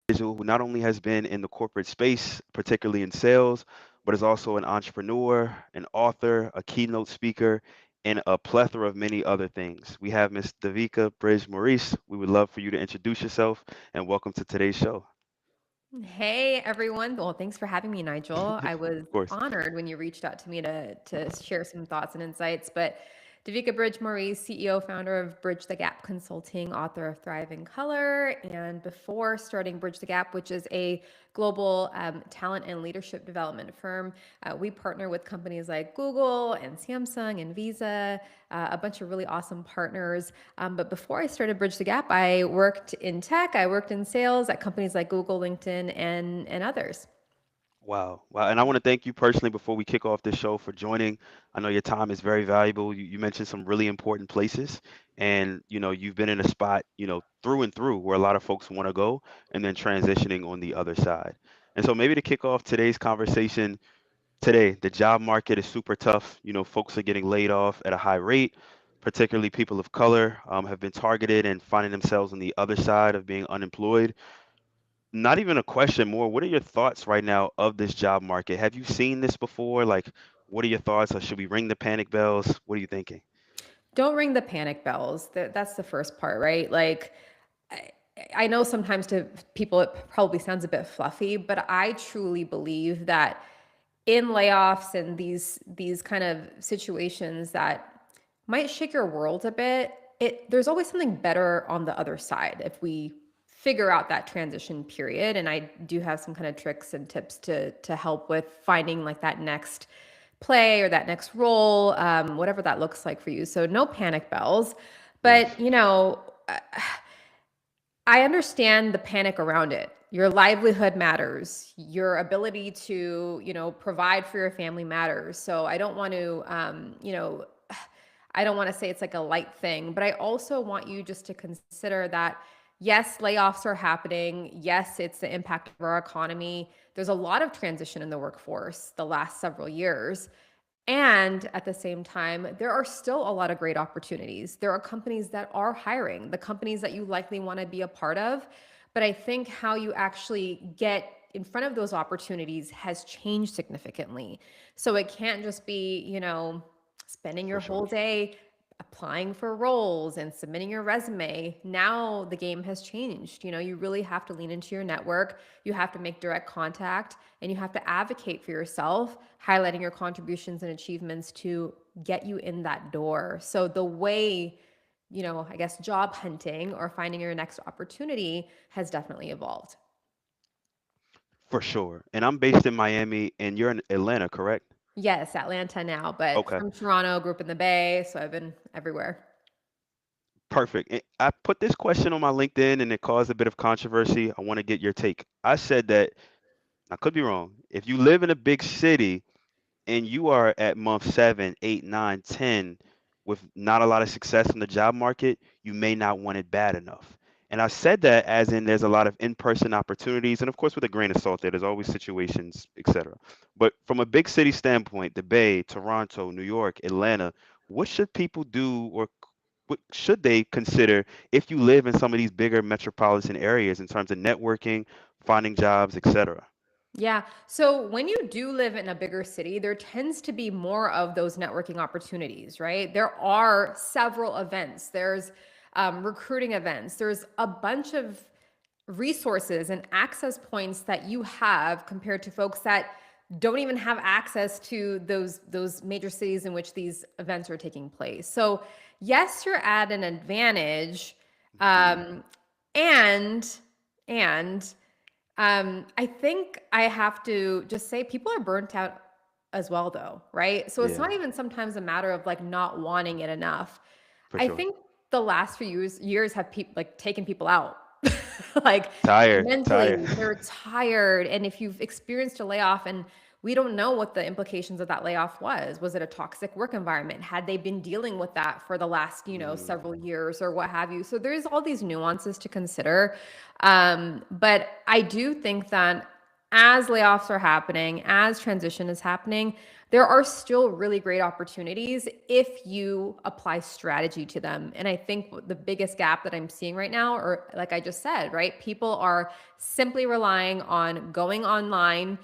individual who not only has been in the corporate space, particularly in sales, but is also an entrepreneur, an author, a keynote speaker, and a plethora of many other things. We have Miss Davika Bridge Maurice. We would love for you to introduce yourself and welcome to today's show. Hey everyone. Well, thanks for having me, Nigel. I was Of course. honored when you reached out to me to share some thoughts and insights. But Davika Bridge Maurice, CEO, founder of Bridge the Gap Consulting, author of Thrive in Color. And before starting Bridge the Gap, which is a global talent and leadership development firm, we partner with companies like Google and Samsung and Visa, a bunch of really awesome partners. But before I started Bridge the Gap, I worked in tech, I worked in sales at companies like Google, LinkedIn, and others. Wow. Wow. And I want to thank you personally before we kick off this show for joining. I know your time is very valuable. You mentioned some really important places and you've been in a spot, through and through where a lot of folks want to go and then transitioning on the other side. And so maybe to kick off today's conversation today, the job market is super tough. Folks are getting laid off at a high rate, particularly people of color have been targeted and finding themselves on the other side of being unemployed. Not even a question, more what are your thoughts right now of this job market? Have you seen this before? Like, what are your thoughts, or should we ring the panic bells? What are you thinking? Don't ring the panic bells. That's the first part, right? Like, I, I know sometimes to people it probably sounds a bit fluffy, but I truly believe that in layoffs and these kind of situations that might shake your world a bit, there's always something better on the other side if we figure out that transition period. And I do have some kind of tricks and tips to help with finding like that next play or that next role, whatever that looks like for you. So no panic bells, but Yes, I understand the panic around it. Your livelihood matters. Your ability to, provide for your family matters. So I don't want to, I don't want to say it's like a light thing, but I also want you just to consider that yes, layoffs are happening. Yes, it's the impact of our economy. There's a lot of transition in the workforce the last several years. And at the same time, there are still a lot of great opportunities. There are companies that are hiring, the companies that you likely want to be a part of. But I think how you actually get in front of those opportunities has changed significantly. So it can't just be, spending your for whole sure. day applying for roles and submitting your resume. Now the game has changed. You really have to lean into your network. You have to make direct contact and you have to advocate for yourself, highlighting your contributions and achievements to get you in that door. So the way, I guess job hunting or finding your next opportunity has definitely evolved. For sure. And I'm based in Miami, and you're in Atlanta, correct? Yes, Atlanta now, but Okay, from Toronto, grew up in the Bay, so I've been everywhere. perfect. I put this question on my LinkedIn, and it caused a bit of controversy. I want to get your take. I said that I could be wrong. If you live in a big city and you are at month 7, 8, 9, 10 with not a lot of success in the job market, you may not want it bad enough. And I said that as in there's a lot of in-person opportunities, and of course with a grain of salt there's always situations, etc. But from a big city standpoint, the Bay, Toronto, New York, Atlanta, what should people do, or what should they consider if you live in some of these bigger metropolitan areas in terms of networking, finding jobs, etc.? Yeah. So when you do live in a bigger city, there tends to be more of those networking opportunities, right? There are several events, there's recruiting events, there's a bunch of resources and access points that you have compared to folks that don't even have access to those major cities in which these events are taking place. So yes, you're at an advantage, Hmm. um, and and I think I have to just say people are burnt out as well, though, right? So it's Yeah, not even sometimes a matter of like not wanting it enough. for I sure. think the last few years have like taken people out, like Tired, tired. mentally, they're tired. And if you've experienced a layoff and we don't know what the implications of that layoff was. Was it a toxic work environment? Had they been dealing with that for the last, Mm, several years or what have you? So there's all these nuances to consider. But I do think that as layoffs are happening, as transition is happening, there are still really great opportunities if you apply strategy to them. And I think the biggest gap that I'm seeing right now, or like I just said, right, people are simply relying on going online,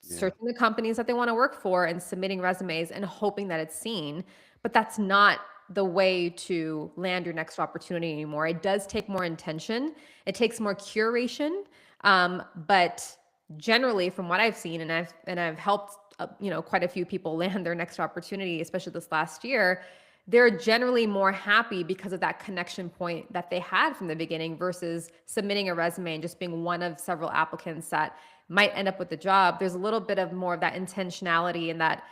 Yeah. searching the companies that they want to work for, and submitting resumes and hoping that it's seen. But that's not the way to land your next opportunity anymore. It does take more intention, it takes more curation. But generally, from what I've seen, and I've helped quite a few people land their next opportunity, especially this last year. They're generally more happy because of that connection point that they had from the beginning versus submitting a resume and just being one of several applicants that might end up with the job. There's a little bit of more of that intentionality and that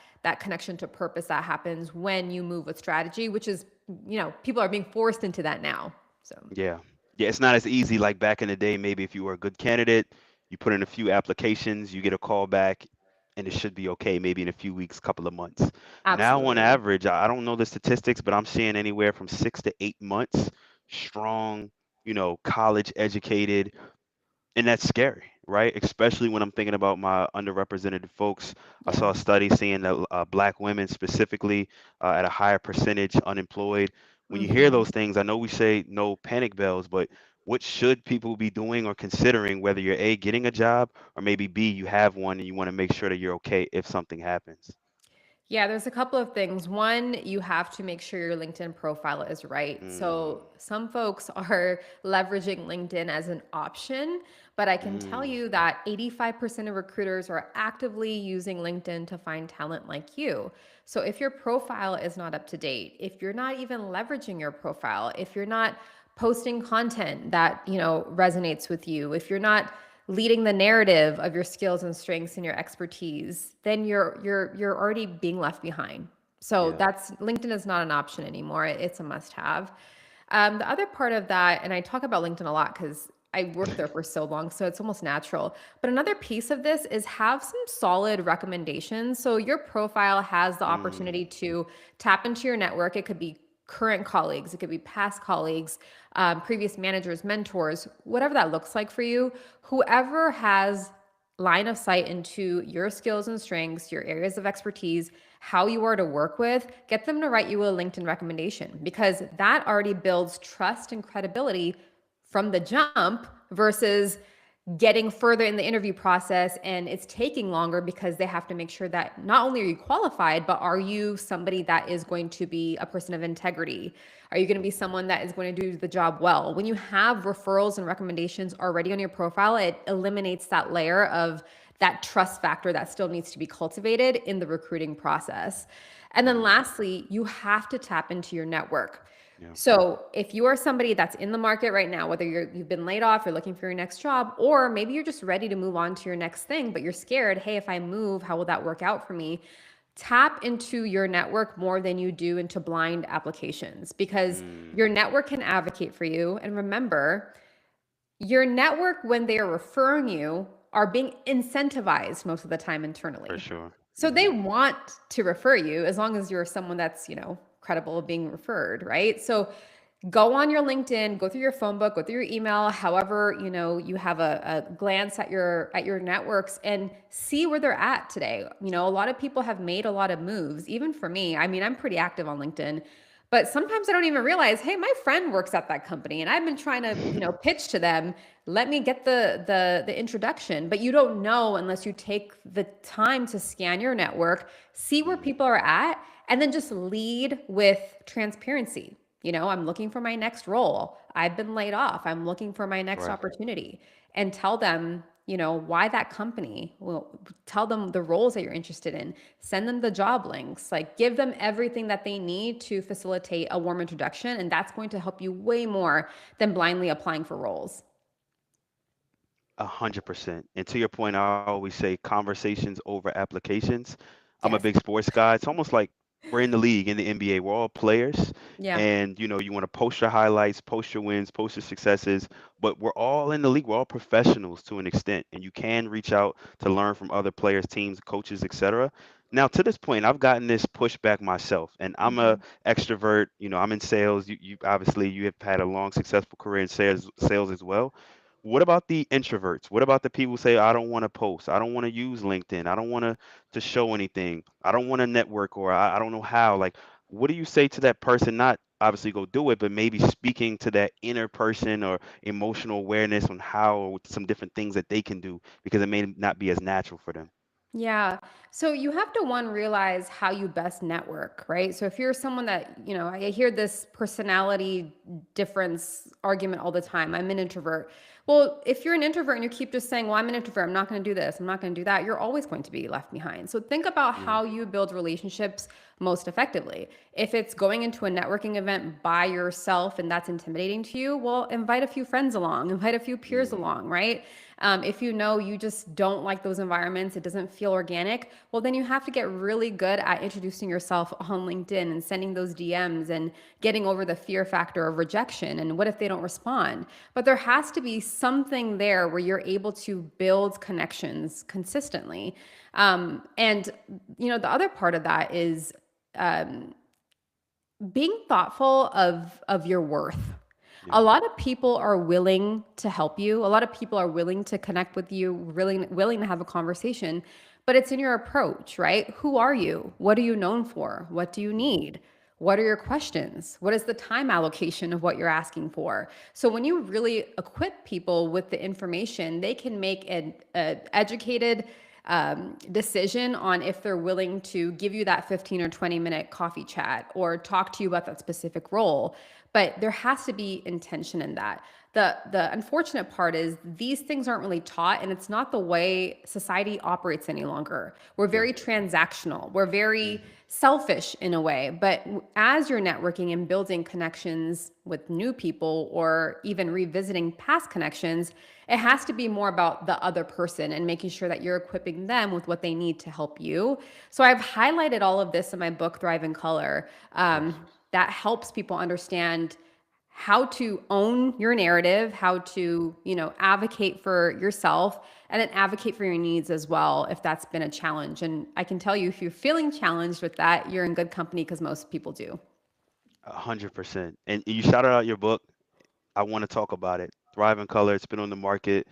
connection to purpose that happens when you move with strategy, which is, people are being forced into that now. So Yeah. Yeah, it's not as easy like back in the day. Maybe if you were a good candidate, you put in a few applications, you get a call back, and it should be okay, maybe in a few weeks, couple of months. Now, on absolutely. average, I don't know the statistics, but I'm seeing anywhere from 6 to 8 months, strong, college educated, and that's scary, right? Especially when I'm thinking about my underrepresented folks. I Yeah. saw a study saying that black women specifically at a higher percentage unemployed. When you hear Hmm. those things, I know we say no panic bells, but what should people be doing or considering, whether you're A, getting a job, or maybe B, you have one and you want to make sure that you're okay if something happens? Yeah, there's a couple of things. One, you have to make sure your LinkedIn profile is right. Mm, So, some folks are leveraging LinkedIn as an option, but I can tell mm, you that 85% of recruiters are actively using LinkedIn to find talent like you. So, if your profile is not up to date, if you're not even leveraging your profile, if you're not posting content that, resonates with you, if you're not leading the narrative of your skills and strengths and your expertise, then you're already being left behind. So yeah. that's LinkedIn is not an option anymore. It's a must have. The other part of that, and I talk about LinkedIn a lot because I worked there for so long, so it's almost natural. But another piece of this is have some solid recommendations. So your profile has the opportunity Mm, to tap into your network. It could be current colleagues, it could be past colleagues, previous managers, mentors, whatever that looks like for you. Whoever has line of sight into your skills and strengths, your areas of expertise, how you are to work with, get them to write you a LinkedIn recommendation because that already builds trust and credibility from the jump versus getting further in the interview process and it's taking longer because they have to make sure that not only are you qualified, but are you somebody that is going to be a person of integrity? Are you going to be mhm. someone that is going to do the job well? When you have referrals and recommendations already on your profile, it eliminates that layer of that trust factor that still needs to be cultivated in the recruiting process. And then Mm, lastly, you have to tap into your network. yeah. So, if you are somebody that's in the market right now, whether you've been laid off, you're looking for your next job, or maybe you're just ready to move on to your next thing, but you're scared, hey, if I move, how will that work out for me? Tap into your network more than you do into blind applications because Mm, your network can advocate for you. And remember, your network, when they are referring you, are being incentivized most of the time for internally. sure. So they Hmm. want to refer you as long as you're someone that's, credible of being referred, right? So go on your LinkedIn, go through your phone book, go through your email, however, you have a glance at your networks and see where they're at today. A lot of people have made a lot of moves, even for me. I mean, I'm pretty active on LinkedIn. But sometimes I don't even realize, hey, my friend works at that company and I've been trying to, pitch to them. Let me get the introduction. But you don't know unless you take the time to scan your network, see where Mm, people are at, and then just lead with transparency. I'm looking for my next role. I've been laid off. I'm looking for my next right. opportunity and tell them, why that company. Well, tell them the roles that you're interested in. Send them the job links. Like give them everything that they need to facilitate a warm introduction. And that's going to help you way more than blindly applying for roles. 100%. And to your point, I always say conversations over applications. I'm a Yes. big sports guy. It's almost like we're in the league, in the NBA. We're all players. Yeah. And, you want to post your highlights, post your wins, post your successes. But we're all in the league. We're all professionals to an extent. And you can reach out to learn from other players, teams, coaches, etc. Now, to this point, I've gotten this pushback myself, and I'm a Mhm. extrovert. I'm in sales. You obviously you have had a long, successful career in sales as well. What about the introverts? What about the people who say, I don't want to post, I don't want to use LinkedIn, I don't want to show anything, I don't want to network, or I don't know how? Like, what do you say to that person? Not obviously go do it, but maybe speaking to that inner person or emotional awareness on how or some different things that they can do because it may not be as natural for them. Yeah. So you have to one realize how you best network, right? So if you're someone that, I hear this personality difference argument all the time. I'm an introvert. Well, if you're an introvert and you keep just saying, well, I'm an introvert, I'm not going to do this, I'm not going to do that, you're always going to be left behind. So think about Mm, how you build relationships most effectively. If it's going into a networking event by yourself and that's intimidating to you, well, invite a few friends along, invite a few peers mm, along, right? If you know you just don't like those environments, it doesn't feel organic, well, then you have to get really good at introducing yourself on LinkedIn and sending those DMs and getting over the fear factor of rejection. And what if they don't respond? But there has to be something there where you're able to build connections consistently. And the other part of that is um, being thoughtful of your worth. yeah. A lot of people are willing to help you. A lot of people are willing to connect with you, really willing to have a conversation, but it's in your approach, right? Who are you? What are you known for? What do you Mm, need? What are your questions? What is the time allocation of what you're asking for? So when you really equip people with the information, they can make an educated decision on if they're willing to give you that 15 or 20-minute coffee chat or talk to you about that specific role. But there has to be intention in that. The unfortunate part is these things aren't really taught, and it's not the way society operates any longer. We're yeah. very transactional. We're very Mm, selfish in a way. But as you're networking and building connections with new people or even revisiting past connections, it has to be more about the other person and making sure that you're equipping them with what they need to help you. So I've highlighted all of this in my book, Thrive in Color. yes. That helps people understand how to own your narrative, how to, advocate for yourself and then advocate for your needs as well if that's been a challenge. And I can tell you, if you're feeling challenged with that, you're in good company because most people do. 100%. And you shouted out your book. I want to talk about it. Thrive in Color. It's been on the market.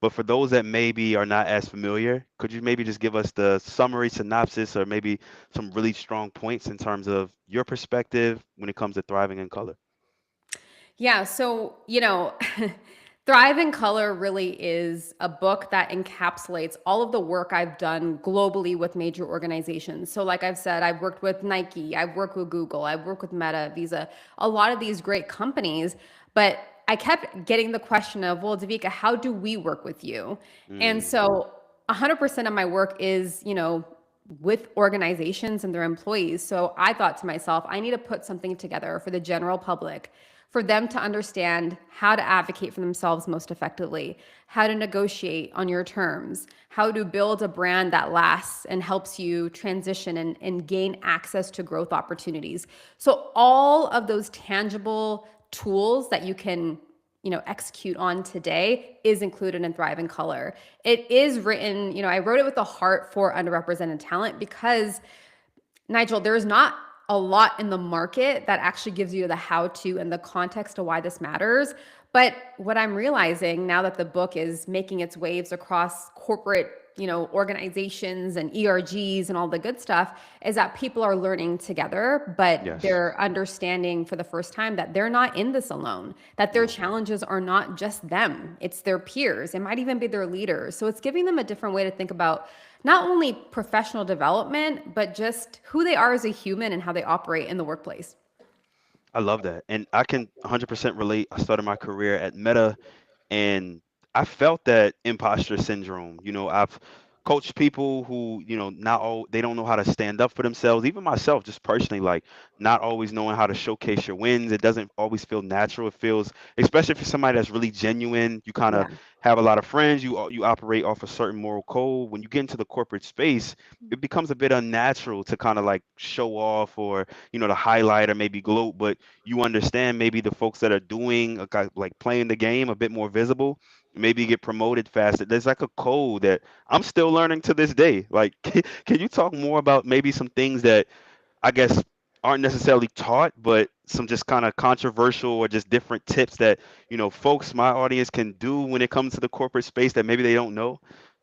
But for those that maybe are not as familiar, could you maybe just give us the summary synopsis or maybe some really strong points in terms of your perspective when it comes to thriving in color? Yeah. So, Thrive in Color really is a book that encapsulates all of the work I've done globally with major organizations. So, like I've said, I've worked with Nike, I've worked with Google, I've worked with Meta, Visa, a lot of these great companies. But I kept getting the question of, well, Davika, how do we work with you? And Mm, so 100% of my work is, with organizations and their employees. So I thought to myself, I need to put something together for the general public for them to understand how to advocate for themselves most effectively, how to negotiate on your terms, how to build a brand that lasts and helps you transition and gain access to growth opportunities. So all of those tangible tools that you can execute on today is included in Thrive in Color. It is written, I wrote it with a heart for underrepresented talent because Nigel, there's not a lot in the market that actually gives you the how to and the context to why this matters. But what I'm realizing now that the book is making its waves across corporate, organizations and ERGs and all the good stuff is that people are learning together, but yes. they're understanding for the first time that they're not in this alone, that their Yeah. challenges are not just them, it's their peers. It might even be their leaders. So it's giving them a different way to think about not only professional development, but just who they are as a human and how they operate in the workplace. I love that. And I can 100% relate. I started my career at Meta and I felt that imposter syndrome. I've coached people who, not all they don't know how to stand up for themselves. Even myself, just personally, like not always knowing how to showcase your wins. It doesn't always feel natural. It feels, especially if you're somebody that's really genuine. You kind of Yeah. have a lot of friends. You operate off a certain moral code. When you get into the corporate space, it becomes a bit unnatural to kind of like show off or to highlight or maybe gloat. But you understand maybe the folks that are doing like playing the game a bit more visible, maybe get promoted faster. There's like a code that I'm still learning to this day. Like, can you talk more about maybe some things that I guess aren't necessarily taught, but some just kind of controversial or just different tips that, folks, my audience can do when it comes to the corporate space that maybe they don't know?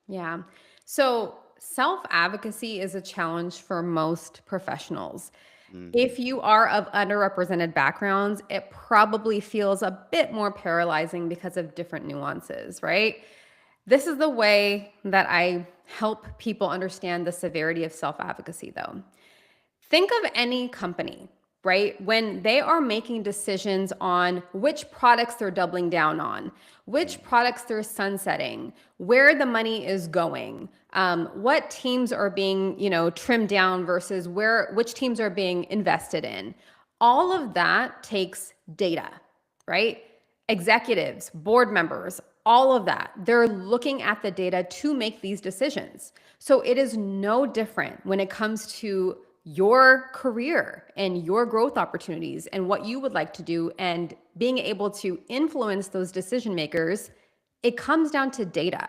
Yeah. So self advocacy is a challenge for most professionals. Hmm. If you are of underrepresented backgrounds, it probably feels a bit more paralyzing because of different nuances, right? This is the way that I help people understand the severity of self advocacy, though. Think of any company, right? When they are making decisions on which products they're doubling down on, which products they're sunsetting, where the money is going, what teams are being, trimmed down versus which teams are being invested in. All of that takes data, right? Executives, board members, all of that. They're looking at the data to make these decisions. So it is no different when it comes to your career and your growth opportunities and what you would like to do and being able to influence those decision makers. It comes down to data.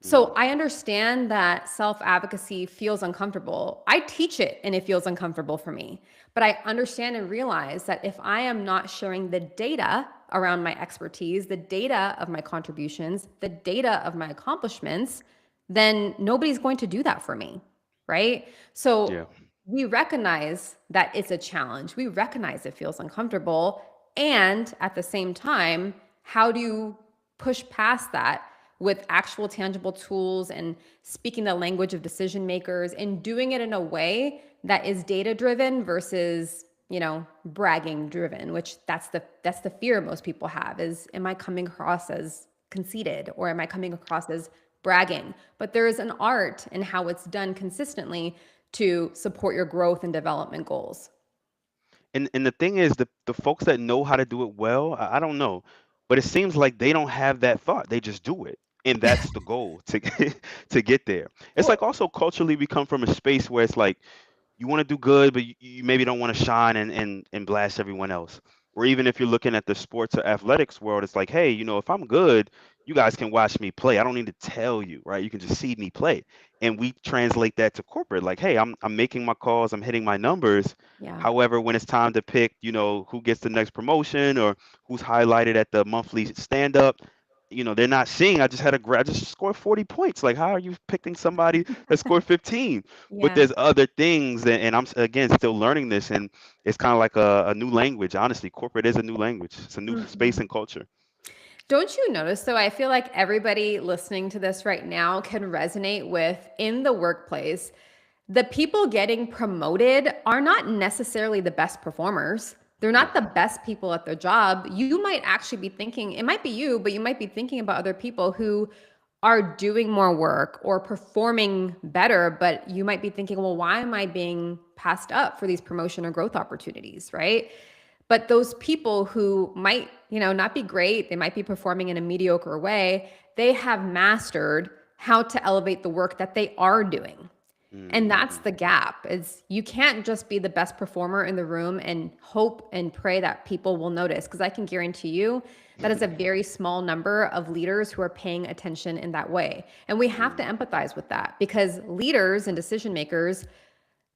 So Mm. I understand that self advocacy feels uncomfortable. I teach it and it feels uncomfortable for me. But I understand and realize that if I am not sharing the data around my expertise, the data of my contributions, the data of my accomplishments, then nobody's going to do that for me. Right. So Yeah. we recognize that it's a challenge. We recognize it feels uncomfortable. And at the same time, how do you push past that with actual tangible tools and speaking the language of decision makers and doing it in a way that is data driven versus, bragging driven, which that's the fear most people have is, am I coming across as conceited or am I coming across as bragging? But there is an art in how it's done consistently to support your growth and development goals. And the thing is, the folks that know how to do it well, I don't know, but it seems like they don't have that thought. They just do it, and that's the goal to to get there. It's like Well, also culturally, we come from a space where it's like you want to do good, but you maybe don't want to shine and blast everyone else. Or even if you're looking at the sports or athletics world, it's like, hey, if I'm good, you guys can watch me play. I don't need to tell you, right? You can just see me play. And we translate that to corporate, like, hey, I'm making my calls, I'm hitting my numbers. yeah. However, when it's time to pick, who gets the next promotion or who's highlighted at the monthly stand up, they're not seeing I just scored 40 points. Like, how are you picking somebody that scored 15? But Yeah. there's other things and again still learning this, and it's kind of like a new language. Honestly, corporate is a new language. It's a new space Mhm. and culture. Don't you notice though? I feel like everybody listening to this right now can resonate with in the workplace. The people getting promoted are not necessarily the best performers. They're Yeah. not the best people at their job. You might actually be thinking, it might be you, but you might be thinking about other people who are doing more work or performing better, but you might be thinking, well, why am I being passed up for these promotion or growth opportunities, right? But those people who might, not be great, they might be performing in a mediocre way, they have mastered how to elevate the work that they are doing. And that's Hmm. the gap. Is you can't just be the best performer in the room and hope and pray that people will notice, because I can guarantee you that is a very small number of leaders who are paying attention in that way. And we have to Mm. empathize with that because leaders and decision makers,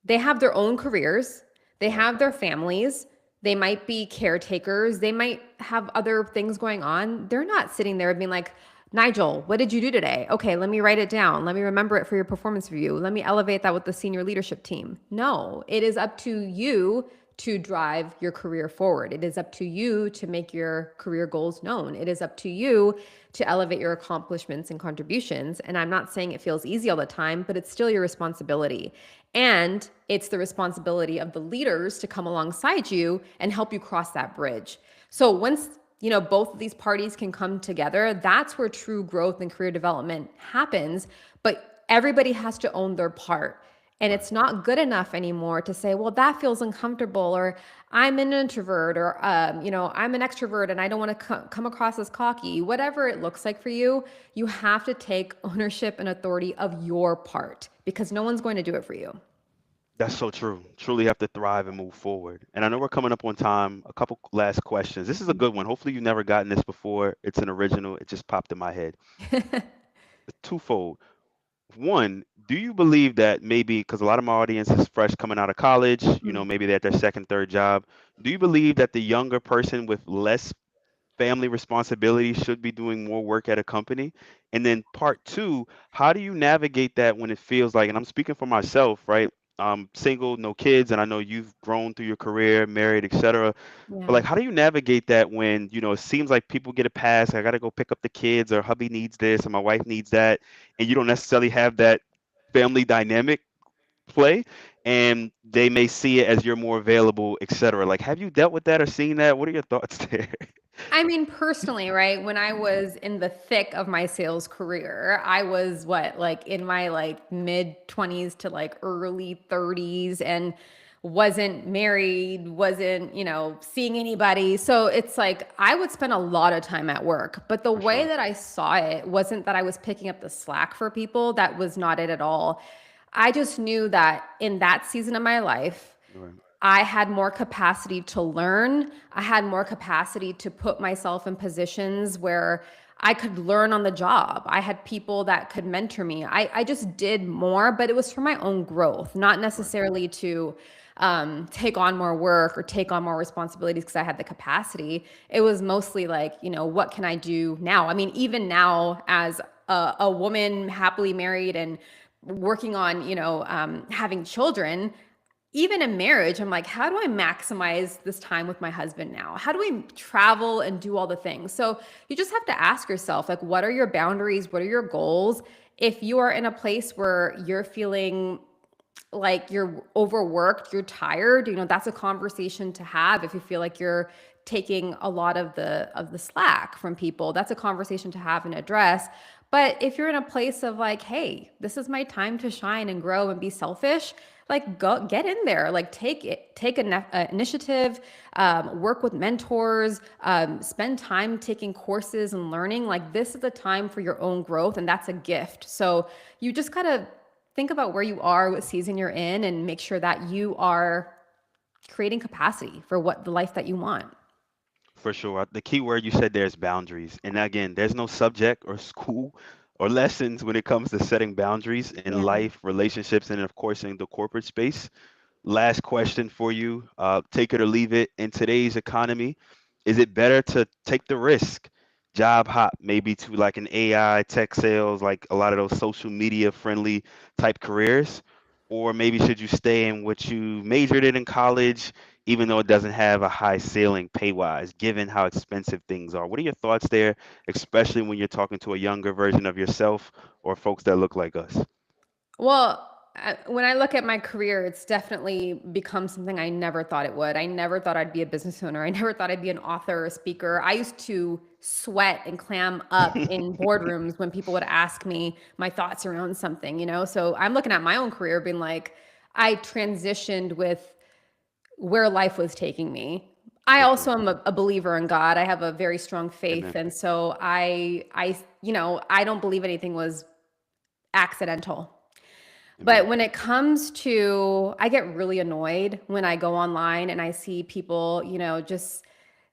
they have their own careers, they Right. have their families, they might be caretakers, they might have other things going on. They're not sitting there being like, Nigel, what did you do today? Okay, let me write it down. Let me remember it for your performance review. Let me elevate that with the senior leadership team. No, it is up to you to drive your career forward. It is up to you to make your career goals known. It is up to you to elevate your accomplishments and contributions. And I'm not saying it feels easy all the time, but it's still your responsibility. And it's the responsibility of the leaders to come alongside you and help you cross that bridge. So once both of these parties can come together, that's where true growth and career development happens. But everybody has to own their part. And Right. it's not good enough anymore to say, well, that feels uncomfortable, or I'm an introvert, or, I'm an extrovert and I don't want to come across as cocky. Whatever it looks like for you, you have to take ownership and authority of your part because no one's going to do it for you. That's so true. Truly have to thrive and move forward. And I know we're coming up on time. A couple last questions. This is a good one. Hopefully you've never gotten this before. It's an original. It just popped in my head. It's twofold. One, do you believe that maybe because a lot of my audience is fresh coming out of college, Mm. maybe they're at their second, third job. Do you believe that the younger person with less family responsibility should be doing more work at a company? And then part two, how do you navigate that when it feels like, and I'm speaking for myself, right? I'm single, no kids, and I know you've grown through your career, married, etc. But Yeah. like, how do you navigate that when, it seems like people get a pass, I got to go pick up the kids, or hubby needs this, or my wife needs that, and you don't necessarily have that family dynamic play, and they may see it as you're more available, etc. Like, have you dealt with that or seen that? What are your thoughts there? I mean, personally, right? When I was in the thick of my sales career, I was what, like in my like mid 20s to like early 30s and wasn't married, wasn't, seeing anybody. So it's like I would spend a lot of time at work. But the For way sure. that I saw it wasn't that I was picking up the slack for people. That was not it at all. I just knew that in that season of my life, Right. I had more capacity to learn. I had more capacity to put myself in positions where I could learn on the job. I had people that could mentor me. I just did more, but it was for my own growth, not Right. necessarily to take on more work or take on more responsibilities because I had the capacity. It was mostly like, what can I do now? I mean, even now, as a woman happily married and working on, having children, even in marriage, I'm like, how do I maximize this time with my husband now? How do we travel and do all the things? So you just have to ask yourself, like, what are your boundaries? What are your goals? If you are in a place where you're feeling like you're overworked, you're tired, that's a conversation to have. If you feel like you're taking a lot of the slack from people, that's a conversation to have and address. But if you're in a place of like, hey, this is my time to shine and grow and be selfish, like go get in there, like take an initiative, work with mentors, spend time taking courses and learning. Like this is the time for your own growth, and that's a gift. So you just gotta think about where you are, what season you're in, and make sure that you are creating capacity for what the life that you want. For sure. The key word you said there is boundaries. And again, there's no subject or school or lessons when it comes to setting boundaries in Yeah. life, relationships, and of course in the corporate space. Last question for you. Take it or leave it. In today's economy, is it better to take the risk, job hop, maybe to like an AI, tech sales, like a lot of those social media friendly type careers? Or maybe should you stay in what you majored in college, even though it doesn't have a high ceiling pay wise, given how expensive things are? What are your thoughts there, especially when you're talking to a younger version of yourself or folks that look like us? Well, when I look at my career, it's definitely become something I never thought it would. I never thought I'd be a business owner. I never thought I'd be an author or a speaker. I used to sweat and clam up in boardrooms when people would ask me my thoughts around something, So I'm looking at my own career being like, I transitioned with where life was taking me. I For also sure. am a believer in God. I have a very strong faith, Amen. and so I don't believe anything was accidental. But Amen. when it comes to, I get really annoyed when I go online and I see people, just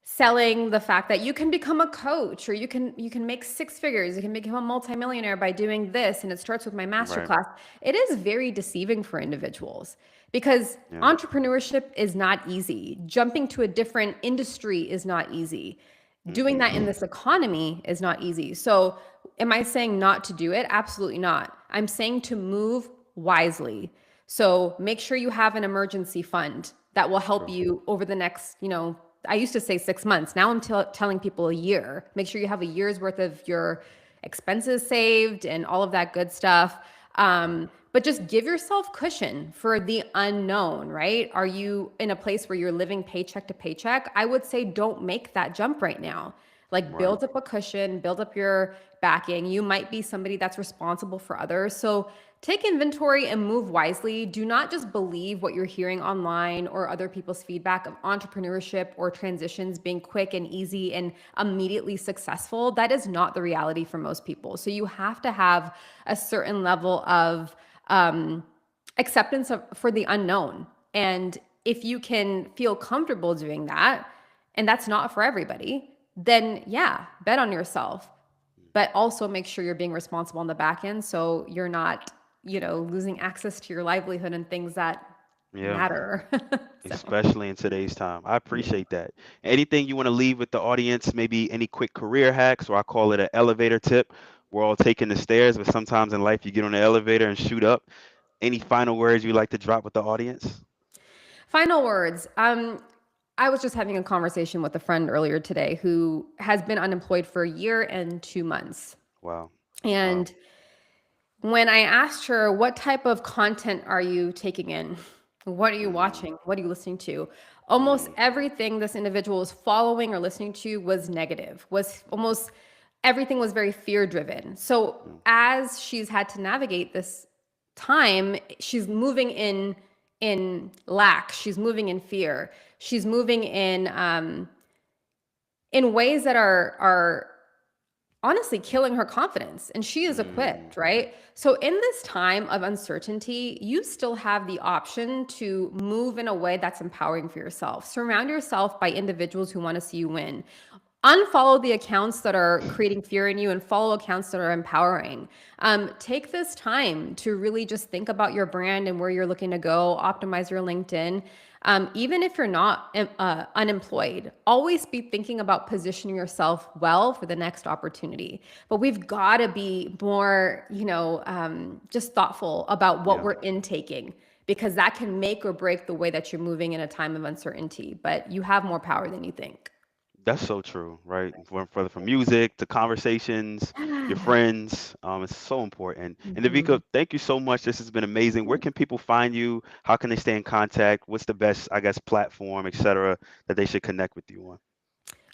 selling the fact that you can become a coach or you can make six figures, you can become a multimillionaire by doing this, and it starts with my Right. masterclass. It is very deceiving for individuals because Yeah. entrepreneurship is not easy. Jumping to a different industry is not easy. Doing that in Mm-mm. this economy is not easy. So, am I saying not to do it? Absolutely not. I'm saying to move wisely. So, make sure you have an emergency fund that will help Sure. you over the next, I used to say 6 months. Now I'm telling people a year. Make sure you have a year's worth of your expenses saved and all of that good stuff. Right. But just give yourself cushion for the unknown, right? Are you in a place where you're living paycheck to paycheck? I would say don't make that jump right now. Like Right. build up a cushion, build up your backing. You might be somebody that's responsible for others. So take inventory and move wisely. Do not just believe what you're hearing online or other people's feedback of entrepreneurship or transitions being quick and easy and immediately successful. That is not the reality for most people. So you have to have a certain level of acceptance for the unknown. And if you can feel comfortable doing that, and that's not for everybody, then yeah, bet on yourself. but also make sure you're being responsible on the back end so you're not, losing access to your livelihood and things that Yeah, matter. So, especially in today's time. I yeah. appreciate that. Anything you want to leave with the audience? Maybe any quick career hacks, or I call it an elevator tip. We're all taking the stairs, but sometimes in life you get on the elevator and shoot up. Any final words you'd like to drop with the audience? Final words. I was just having a conversation with a friend earlier today who has been unemployed for a year and 2 months. Wow. Wow. And when I asked her, what type of content are you taking in? What are you Mm, watching? What are you listening to? Almost mm, everything this individual was following or listening to was negative, was almost everything was very fear driven. So mm, as she's had to navigate this time, she's moving in lack, she's moving in fear, she's moving in ways that are honestly killing her confidence, and she is mm. equipped, right? So in this time of uncertainty, you still have the option to move in a way that's empowering for yourself. Surround yourself by individuals who want to see you win. Unfollow the accounts that are creating fear in you and follow accounts that are empowering. Take this time to really just think about your brand and where you're looking to go, optimize your LinkedIn. Even if you're not unemployed, always be thinking about positioning yourself well for the next opportunity. But we've got to be more, just thoughtful about what Yeah. we're intaking, because that can make or break the way that you're moving in a time of uncertainty. But you have more power than you think. That's so true, right? From music to conversations, your friends, it's so important. And Mhm. Davika, thank you so much. This has been amazing. Where can people find you? How can they stay in contact? What's the best, I guess, platform, etc., that they should connect with you on?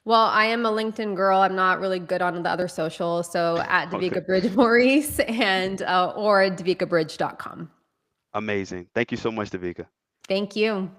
Well, I am a LinkedIn girl. I'm not really good on the other socials. So at Okay, Davika Bridge Maurice and or davikabridge.com. amazing. Thank you so much, Davika. Thank you.